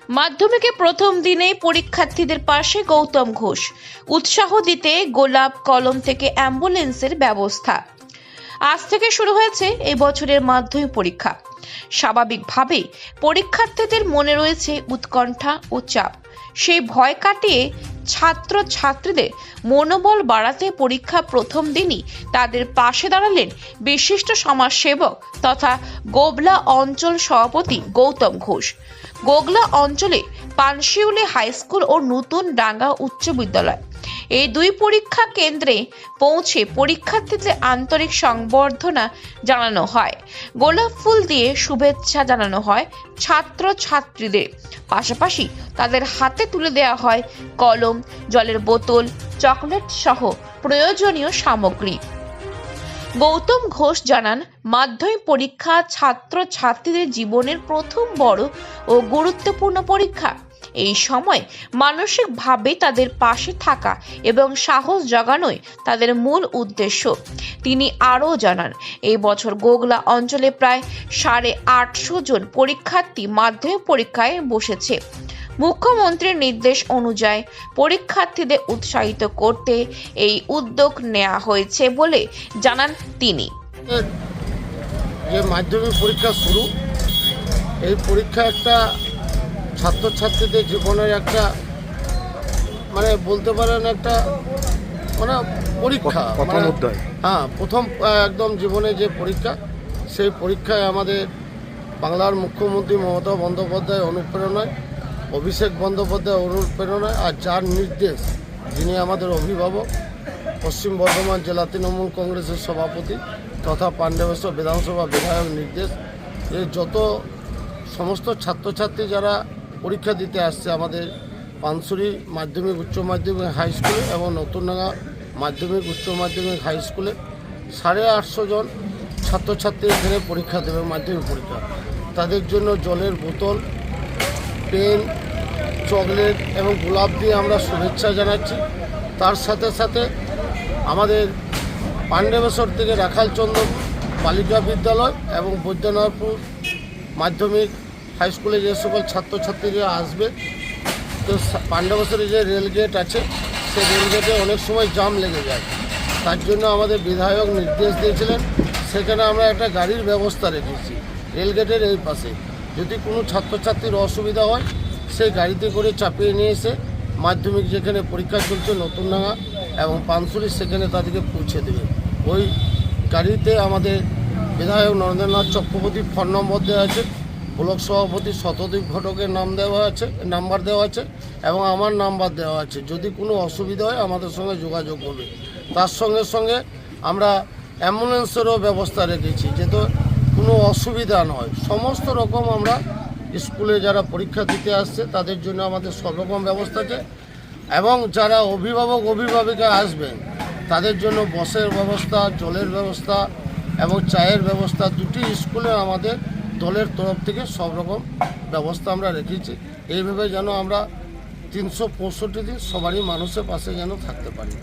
মাধ্যমিকে প্রথম দিনেই পরীক্ষার্থীদের পাশে গৌতম ঘোষ। উৎসাহ দিতে গোলাপ, কলম থেকে অ্যাম্বুলেন্সের ব্যবস্থা। আজ থেকে শুরু হয়েছে এই বছরের মাধ্যমিক পরীক্ষা। স্বাভাবিকভাবেই পরীক্ষার্থীদের মনে রয়েছে উৎকণ্ঠা ও চাপ। সেই ভয় কাটিয়ে ছাত্র ছাত্রীদের মনোবল বাড়াতে পরীক্ষা প্রথম দিনই তাদের পাশে দাঁড়ালেন বিশিষ্ট সমাজসেবক তথা গোগলা অঞ্চল সভাপতি গৌতম ঘোষ। গোগলা অঞ্চলে পানশিউলি হাই স্কুল ও নতুন ডাঙ্গা উচ্চ বিদ্যালয়, এই দুই পরীক্ষা কেন্দ্রে পৌঁছে পরীক্ষার্থীদের আন্তরিক সংবর্ধনা জানানো হয়। গোলাপ ফুল দিয়ে শুভেচ্ছা জানানো হয় ছাত্র ছাত্রীদের। পাশাপাশি তাদের হাতে তুলে দেওয়া হয় কলম, জলের বোতল, চকলেট সহ প্রয়োজনীয় সামগ্রী। গৌতম ঘোষ জানান, মাধ্যমিক পরীক্ষা ছাত্র ছাত্রীদের জীবনের প্রথম বড় ও গুরুত্বপূর্ণ পরীক্ষা। এই সময় মানসিকভাবে তাদের পাশে থাকা এবং সাহস জাগানোই তাদের মূল উদ্দেশ্য। তিনি আরও জানান, এই বছর গোগলা অঞ্চলে প্রায় 850 জন পরীক্ষার্থী মাধ্যমিক পরীক্ষায় বসেছে। মুখ্যমন্ত্রীর নির্দেশ অনুযায়ী পরীক্ষার্থীদের উৎসাহিত করতে এই উদ্যোগ নেওয়া হয়েছে বলে জানান তিনি। যে মাধ্যমিক পরীক্ষা শুরু, এই পরীক্ষা একটা ছাত্রছাত্রীদের জীবনের একটা বলতে পারেন একটা পরীক্ষা, প্রথম একদম জীবনে যে পরীক্ষা, সেই পরীক্ষায় আমাদের বাংলার মুখ্যমন্ত্রী মমতা বন্দ্যোপাধ্যায় অনুপ্রেরণায়, অভিষেক বন্দ্যোপাধ্যায় অনুপ্রেরণায় আর যার নির্দেশ, যিনি আমাদের অভিভাবক, পশ্চিম বর্ধমান জেলা তৃণমূল কংগ্রেসের সভাপতি তথা পাণ্ডবেশ্বর বিধানসভা বিধায়ক নির্দেশ, এই যত সমস্ত ছাত্রছাত্রী যারা পরীক্ষা দিতে আসছে আমাদের পানশুরি মাধ্যমিক উচ্চ মাধ্যমিক হাই স্কুলে এবং নতুনডাঙ্গা মাধ্যমিক উচ্চ মাধ্যমিক হাই স্কুলে 850 জন ছাত্রছাত্রী এখানে পরীক্ষা দেবে মাধ্যমিক পরীক্ষা। তাদের জন্য জলের বোতল, পেন, চকলেট এবং গোলাপ দিয়ে আমরা শুভেচ্ছা জানাচ্ছি। তার সাথে সাথে আমাদের পাণ্ডবেশ্বর থেকে রাখালচন্দ্র বালিকা বিদ্যালয় এবং বৈদ্যনাথপুর মাধ্যমিক হাই স্কুলে যে সকল ছাত্রছাত্রীরা আসবে, তো পাণ্ডবেশ্বরে যে রেলগেট আছে, সেই রেলগেটে অনেক সময় জাম লেগে যায়। তার জন্য আমাদের বিধায়ক নির্দেশ দিয়েছিলেন, সেখানে আমরা একটা গাড়ির ব্যবস্থা রেখেছি রেলগেটের এই পাশে। যদি কোনো ছাত্রছাত্রীর অসুবিধা হয়, সেই গাড়িতে করে চাপিয়ে নিয়ে এসে মাধ্যমিক যেখানে পরীক্ষা চলছে নতুনডাঙ্গা এবং পানশুরি, সেখানে তাদেরকে পৌঁছে দেবে। ওই গাড়িতে আমাদের বিধায়ক নরেন্দ্রনাথ চক্রবর্তীর ফোন নম্বর দেওয়া আছে, ব্লক সভাপতি শতদ্বীপ ঘটকের নাম্বার দেওয়া আছে এবং আমার নাম্বার দেওয়া আছে। যদি কোনো অসুবিধা হয় আমাদের সঙ্গে যোগাযোগ করবে। তার সঙ্গে সঙ্গে আমরা অ্যাম্বুলেন্সেরও ব্যবস্থা রেখেছি, যাতে কোনো অসুবিধা নয়। সমস্ত রকম আমরা স্কুলে যারা পরীক্ষা দিতে আসছে তাদের জন্য আমাদের সব রকম ব্যবস্থা আছে এবং যারা অভিভাবিকা আসবেন তাদের জন্য বসের ব্যবস্থা, জলের ব্যবস্থা এবং চায়ের ব্যবস্থা, দুটি স্কুলে আমাদের দলের তরফ থেকে সব রকম ব্যবস্থা আমরা রেখেছি। এইভাবে যেন আমরা 365 দিন সবারই মানুষের পাশে যেন থাকতে পারি।